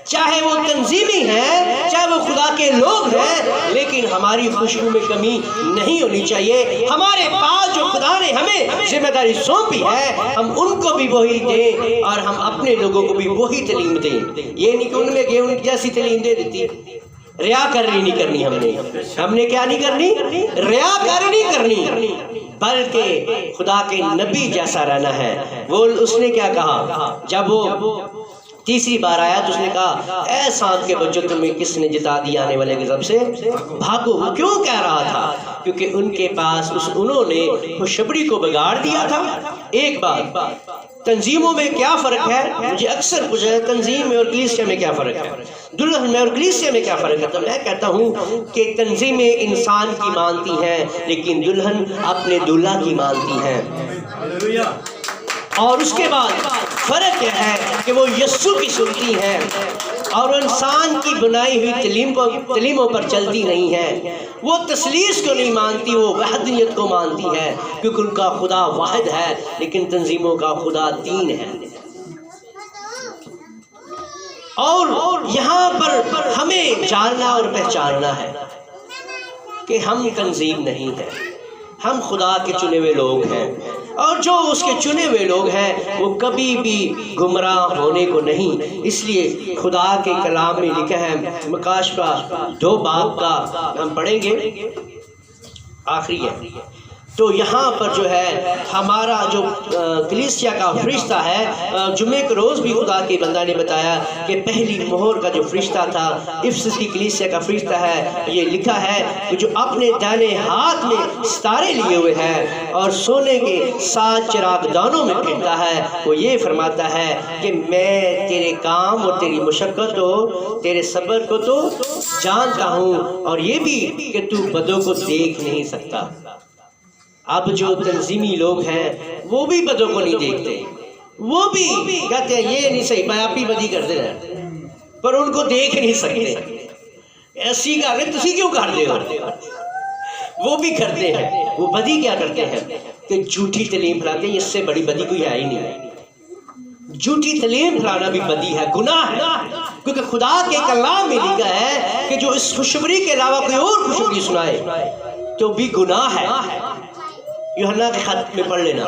چاہے وہ تنظیمی ہیں چاہے وہ خدا کے لوگ ہیں، لیکن ہماری خوشبو میں کمی نہیں ہونی چاہیے. ہمارے پاس جو خدا نے ہمیں ذمہ داری سونپی ہے ہم ان کو بھی وہی دیں اور ہم اپنے لوگوں کو بھی وہی تعلیم دیں. یہ نہیں کہ ان میں گئے ان جیسی تعلیم دے دیتی. ریاکاری نہیں کرنی ہم نے کیا نہیں کرنی؟ ریاکاری نہیں کرنی، بلکہ خدا کے نبی جیسا رہنا ہے. وہ اس نے کیا کہا جب وہ تیسری بار آیا تو اس نے کہا اے سانپ کے بچوں تمہیں کس نے جتا دیا آنے والے غضب سے؟ بھاگو. وہ کیوں کہہ رہا تھا؟ کیونکہ ان کے پاس انہوں نے خوشبری کو بگاڑ دیا تھا. ایک بات، تنظیموں میں کیا فرق ہے؟ مجھے اکثر پوچھا ہے تنظیم میں اور کلیسیا میں کیا فرق ہے، دلہن میں اور کلیسیا میں کیا فرق ہے. تو میں کہتا ہوں کہ تنظیمیں انسان کی مانتی ہیں لیکن دلہن اپنے دلہا کی مانتی ہیں. اور اس کے بعد فرق یہ ہے کہ وہ یسوع کی سنتی ہیں اور انسان کی بنائی ہوئی تعلیموں پر چلتی نہیں ہے. وہ تثلیث کو نہیں مانتی، وہ وحدانیت کو مانتی ہے کیونکہ ان کا خدا واحد ہے، لیکن تنظیموں کا خدا تین ہے. اور یہاں پر ہمیں جاننا اور پہچاننا ہے کہ ہم تنظیم نہیں ہیں، ہم خدا کے چنے ہوئے لوگ ہیں. اور جو اس کے چنے ہوئے لوگ ہیں وہ کبھی بھی گمراہ ہونے کو نہیں. اس لیے خدا کے کلام میں لکھا ہے، مکاشفہ 2 باب کا ہم پڑھیں گے، آخری ہے. تو یہاں پر جو ہے ہمارا جو کلیسیا کا فرشتہ ہے، جمعے کے روز بھی خدا کے بندہ نے بتایا کہ پہلی مہر کا جو فرشتہ تھا افسس کی کلیسیا کا فرشتہ ہے. یہ لکھا ہے کہ جو اپنے دائنے ہاتھ میں ستارے لیے ہوئے ہے اور سونے کے 7 چراغ دانوں میں پھرتا ہے، وہ یہ فرماتا ہے کہ میں تیرے کام اور تیری مشقت و تیرے صبر کو تو جانتا ہوں، اور یہ بھی کہ تو بدوں کو دیکھ نہیں سکتا. اب جو تنظیمی لوگ ہیں وہ بھی بدوں کو نہیں دیکھتے، وہ بھی کہتے ہیں یہ نہیں صحیح، میں آپ ہی بدی کرتے رہتے، پر ان کو دیکھ نہیں سکتے. ایسی کر رہے تسی کیوں کر دے ہو؟ وہ بھی کرتے ہیں. وہ بدی کیا کرتے ہیں کہ جھوٹی تعلیم پھیلاتے ہیں. اس سے بڑی بدی کوئی ہے ہی نہیں. جھوٹی تعلیم پھیلانا بھی بدی ہے، گناہ ہے، کیونکہ خدا کے کلام میں لکھا ہے کہ جو اس خوشبری کے علاوہ کوئی اور خوشبری سنائے تو بھی گناہ ہے. یوحنا کے خط میں پڑھ لینا.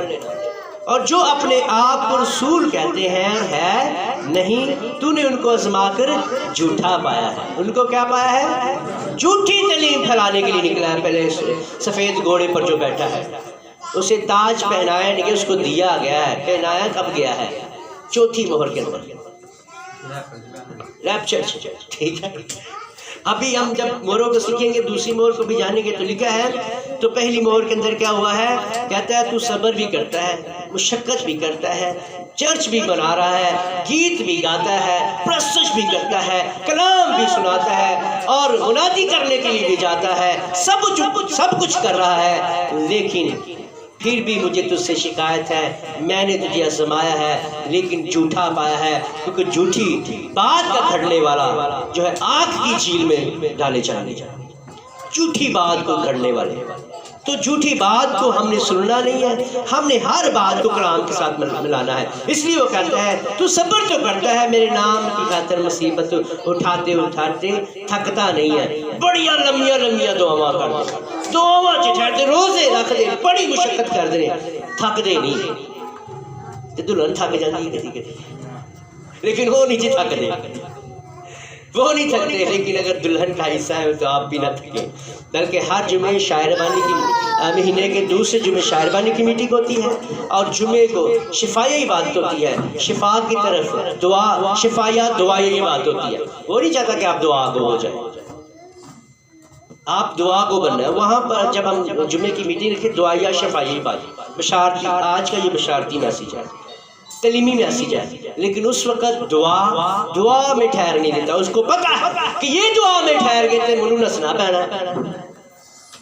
اور جو اپنے آپ کو رسول کہتے ہیں ہے نہیں، تو نے ان کو آزما کر جھوٹا پایا ہے. ان کو کیا پایا ہے؟ جھوٹی تعلیم پھیلانے کے لیے نکلا ہے. پہلے سفید گھوڑے پر جو بیٹھا ہے اسے تاج پہنایا نہیں کہ اس کو دیا گیا ہے. پہنایا کب گیا ہے؟ 4تھی مہر کے اندر، ریپچر. ٹھیک ہے، ابھی ہم جب مہروں کو سیکھیں گے دوسری مہر کو بھی جانیں گے. تو لکھا ہے تو پہلی مہر کے اندر کیا ہوا ہے؟ کہتا ہے تو صبر بھی کرتا ہے، مشقت بھی کرتا ہے، چرچ بھی بنا رہا ہے، گیت بھی گاتا ہے، پرستش بھی کرتا ہے، کلام بھی سناتا ہے اور منادی کرنے کے لیے بھی جاتا ہے، سب کچھ کر رہا ہے، لیکن پھر بھی مجھے تجھ سے شکایت ہے، میں نے تجھے آزمایا ہے لیکن جھوٹا پایا ہے. کیونکہ جھوٹی بات کا گھڑنے والا جو ہے آگ کی جھیل میں ڈالے جانے، جھوٹی بات کو گھڑنے والے. تو جھوٹی بات کو ہم نے سننا نہیں ہے، ہم نے ہر بات کو کلام کے ساتھ ملانا ہے. اس لیے وہ کہتا ہے تو صبر تو کرتا ہے میرے نام کی خاطر مصیبت اٹھاتے اٹھاتے تھکتا نہیں ہے. بڑیاں لمبیاں دعاواں کرتے، دعاواں چٹھہرتے، روزے رکھ دے، بڑی مشقت کر دے، تھک دے نہیں. دلہن تھک جاتی ہے کدی کدی، لیکن وہ نہیں تھک دے، وہ نہیں تھکتے. لیکن اگر دلہن کا حصہ ہے تو آپ بھی نہ تھکیں. بلکہ ہر جمعے شاعر بانی کی مہینے کے دوسرے جمعے شاعر بانی کی میٹنگ ہوتی ہے اور جمعے کو شفائی عبادت ہوتی ہے. شفا کی طرف دعا، شفایا دعائی عبادت ہوتی ہے. وہ نہیں چاہتا کہ آپ دعا گو ہو جائیں، آپ دعا کو بننا ہے. وہاں پر جب ہم جمعے کی میٹنگ رکھے دعائیا شفائی عبادت، بشارتی، آج کا یہ بشارتی میسیج ہے، تعلیمی میسیج ہے، لیکن اس وقت دعا میں ٹھہر نہیں دیتا. اس کو پتا ہے کہ یہ دعا میں ٹھہر گئے تھے منو نسنا پہنا.